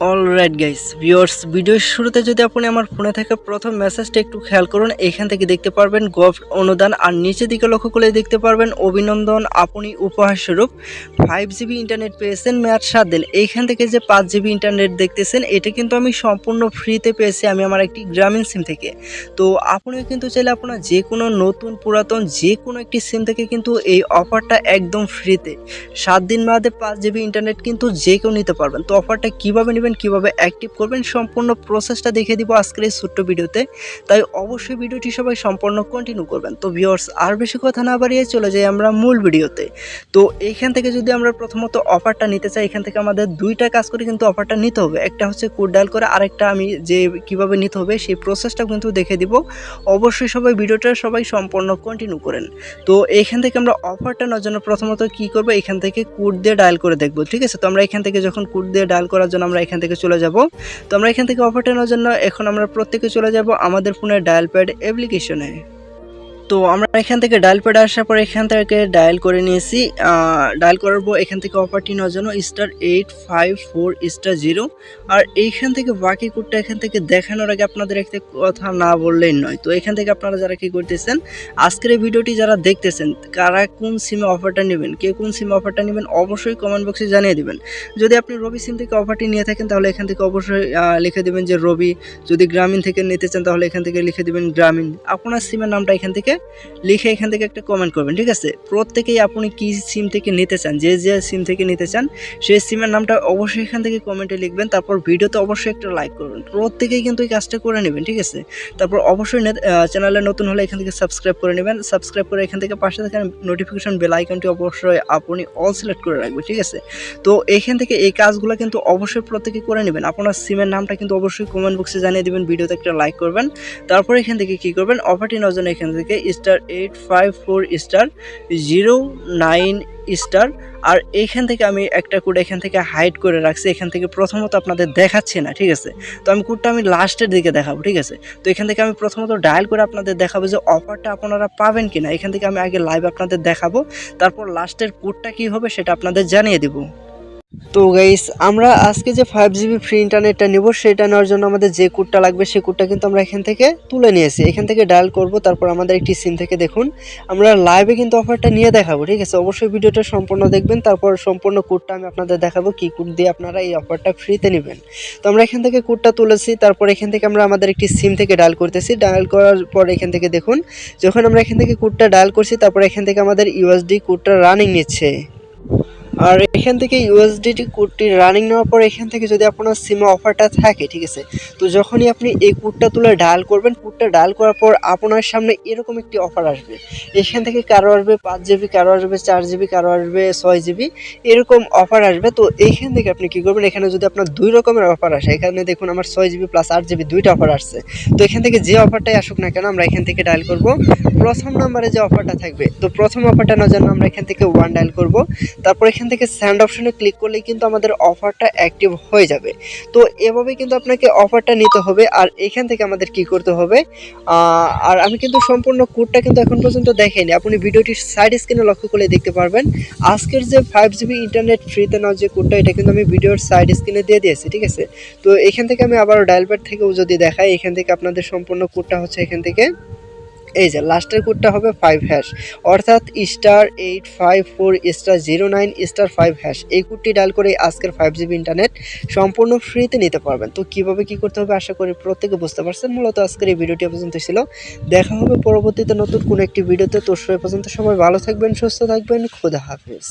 Alright guys viewers, ভিডিওর শুরুতে যদি আপনি আমার ফোনে থাকা প্রথম মেসেজটা একটু খেয়াল করুন, এখান থেকে দেখতে পারবেন গভ অনুদান, আর নিচের দিকে লক্ষ্য করলে দেখতে পারবেন অভিনন্দন, আপনি উপহার স্বরূপ 5 GB ইন্টারনেট পেয়েছেন, মেয়াদ 7 দিন। এইখান থেকে যে 5 GB ইন্টারনেট দেখতেছেন, এটা কিন্তু আমি সম্পূর্ণ ফ্রিতে পেয়েছি আমি আমার একটি গ্রামীণ সিম থেকে। তো আপনিও কিন্তু চাইলে আপনার যে কোনো নতুন পুরাতন যে কোনো একটি সিম থেকে কিন্তু এই অফারটা একদম ফ্রিতে 7 দিন মেয়াদে 5 GB ইন্টারনেট কিন্তু যে কেউ নিতে পারবেন। তো অফারটা কীভাবে নেবেন, কিভাবে অ্যাক্টিভ করবেন, সম্পূর্ণ প্রসেসটা দেখিয়ে দিব আজকের এই ছোট্ট ভিডিওতে। তাই অবশ্যই ভিডিওটি সবাই সম্পূর্ণ কন্টিনিউ করবেন। তো ভিউয়ার্স, আর বেশি কথা না বাড়িয়ে চলে যাই আমরা মূল ভিডিওতে। তো এইখান থেকে যদি আমরা প্রথমত অফারটা নিতে চাই, এখান থেকে আমাদের দুইটা কাজ করে কিন্তু অফারটা নিতে হবে। একটা হচ্ছে কোড ডায়াল করে, আরেকটা আমি যে কিভাবে নিতে হবে সেই প্রসেসটা কিন্তু দেখে দিব। অবশ্যই সবাই ভিডিওটা সবাই সম্পূর্ণ কন্টিনিউ করেন। তো এইখান থেকে আমরা অফারটা নেওয়ার জন্য প্রথমত কি করব, এখান থেকে কোড দিয়ে ডায়াল করে দেখব, ঠিক আছে। তো আমরা এখান থেকে যখন কোড দিয়ে ডায়াল করার জন্য আমরা এখান থেকে চলে যাব। তো আমরা এখান থেকে অফারটা নেওয়ার জন্য এখন আমরা প্রত্যেকে চলে যাব আমাদের ফোনের ডায়াল প্যাড অ্যাপ্লিকেশনে। তো আমরা এখান থেকে ডায়াল প্যাডে আসার পর এখান থেকে ডায়াল করে নিয়েছি। ডায়াল করার পর এখান থেকে অফারটি নেওয়ার জন্য *854*0, আর এইখান থেকে বাকি কোডটা এখান থেকে দেখানোর আগে আপনাদের একটা কথা না বললেই নয়। তো এখান থেকে আপনারা যারা কি করতেছেন, আজকের এই ভিডিওটি যারা দেখতেছেন, কারা কোন সিমে অফারটা নেবেন, কে কোন সিমে অফারটা নেবেন, অবশ্যই কমেন্ট বক্সে জানিয়ে দেবেন। যদি আপনি রবি সিম থেকে অফারটি নিয়ে থাকেন তাহলে এখান থেকে অবশ্যই লিখে দেবেন যে রবি। যদি গ্রামীণ থেকে নিতে চান তাহলে এখান থেকে লিখে দেবেন গ্রামীণ। আপনার সিমের নামটা এখান থেকে লিখে এখান থেকে একটা কমেন্ট করবেন, ঠিক আছে। প্রত্যেকেই আপনি কি সিম থেকে নিতে চান, যে সিম থেকে নিতে চান সেই সিমের নামটা অবশ্যই এখান থেকে কমেন্টে লিখবেন। তারপর ভিডিওতে অবশ্যই একটা লাইক করবেন। প্রত্যেকেই কিন্তু এই কাজটা করে নেবেন, ঠিক আছে। তারপর অবশ্যই চ্যানেলে নতুন হলে এখান থেকে সাবস্ক্রাইব করে নেবেন। সাবস্ক্রাইব করে এখান থেকে পাশে থাকা নোটিফিকেশন বেল আইকনটি অবশ্যই আপনি অল সিলেক্ট করে রাখবেন, ঠিক আছে। তো এইখান থেকে এই কাজগুলো কিন্তু অবশ্যই প্রত্যেকে করে নেবেন। আপনার সিমের নামটা কিন্তু অবশ্যই কমেন্ট বক্সে জানিয়ে দেবেন, ভিডিওতে একটা লাইক করবেন। তারপর এখান থেকে কি করবেন, অফারটি নেওয়ার জন্য এখান থেকে *854*09*, আর এইখান থেকে আমি একটা কোড এখান থেকে হাইড করে রাখছি। এখান থেকে প্রথমত আপনাদের দেখাচ্ছে না, ঠিক আছে। তো আমি কোডটা আমি লাস্টের দিকে দেখাবো, ঠিক আছে। তো এখান থেকে আমি প্রথমত ডায়াল করে আপনাদের দেখাবো যে অফারটা আপনারা পাবেন কিনা। এখান থেকে আমি আগে লাইভ আপনাদের দেখাবো, তারপর লাস্টের কোডটা কি হবে সেটা আপনাদের জানিয়ে দেবো। তো গাইস, আমরা আজকে যে 5 GB ফ্রি ইন্টারনেটটা নেব সেটা নেওয়ার জন্য আমাদের যে কোডটা লাগবে সেই কোডটা কিন্তু আমরা এখান থেকে তুলে নিয়েছি। এখান থেকে ডায়াল করব, তারপর আমাদের একটি সিম থেকে দেখুন আমরা লাইভে কিন্তু অফারটা নিয়ে দেখাবো, ঠিক আছে। অবশ্যই ভিডিওটা সম্পূর্ণ দেখবেন, তারপর সম্পূর্ণ কোডটা আমি আপনাদের দেখাবো কি কোড দিয়ে আপনারা এই অফারটা ফ্রিতে নেবেন। তো আমরা এখান থেকে কোডটা তুলেছি, তারপর এখান থেকে আমরা আমাদের একটি সিম থেকে ডায়াল করতেছি। ডায়াল করার পর এখান থেকে দেখুন যখন আমরা এখান থেকে কোডটা ডায়াল করছি, তারপর এখান থেকে আমাদের ইউএসডি কোডটা রানিং নিচ্ছে। আর এখান থেকে ইউএসডিটি কোডটি রানিং নেওয়ার পর এখান থেকে যদি আপনার সিমে অফারটা থাকে, ঠিক আছে, তো যখনই আপনি এই কোডটা তুলে ডায়াল করবেন, কোডটা ডায়াল করার পর আপনার সামনে এরকম একটি অফার আসবে। এখান থেকে কারো আসবে 5 GB, কারো আসবে 4 GB, কারো আসবে 6 GB, এরকম অফার আসবে। তো এইখান থেকে আপনি কী করবেন, এখানে যদি আপনার 2 রকমের অফার আসে, এখানে দেখুন আমার 6 GB প্লাস 8 GB দুইটা অফার আসছে। তো এখান থেকে যে অফারটাই আসুক না কেন আমরা এখান থেকে ডায়াল করব প্রথম নাম্বারে যে অফারটা থাকবে। তো প্রথম অফারটা নেওয়ার জন্য আমরা এখান থেকে 1 ডায়াল করব, তারপর এখান থেকে সেন্ড অপশনে ক্লিক করলেই কিন্তু আমাদের অফারটা অ্যাক্টিভ হয়ে যাবে। তো এভাবে কিন্তু আপনাকে অফারটা নিতে হবে। আর এখান থেকে আমাদের কি করতে হবে, আর আমি কিন্তু সম্পূর্ণ কোডটা কিন্তু এখন পর্যন্ত দেখাইনি, আপনি ভিডিওটির সাইড স্ক্রিনে লক্ষ্য করলে দেখতে পারবেন আজকের যে 5 GB ইন্টারনেট ফ্রিতে নেওয়ার যে কোডটা এটা কিন্তু আমি ভিডিওর সাইড স্ক্রিনে দিয়ে দিয়েছি, ঠিক আছে। তো এখান থেকে আমি আবারও ডায়াল প্যাড থেকেও যদি দেখাই, এখান থেকে আপনাদের সম্পূর্ণ কোডটা হচ্ছে এখান থেকে এই যে লাস্টের কোডটা হবে 5#, অর্থাৎ *854*09*5#। এই কোডটি ডায়াল করে আজকের 5 GB ইন্টারনেট সম্পূর্ণ ফ্রিতে নিতে পারবেন। তো কীভাবে কী করতে হবে আশা করি প্রত্যেকে বুঝতে পারছেন। মূলত আজকের এই ভিডিওটি পর্যন্ত ছিল, দেখা হবে পরবর্তীতে নতুন কোনো একটি ভিডিওতে। তো সে পর্যন্ত সবাই ভালো থাকবেন, সুস্থ থাকবেন, খোদা হাফেজ।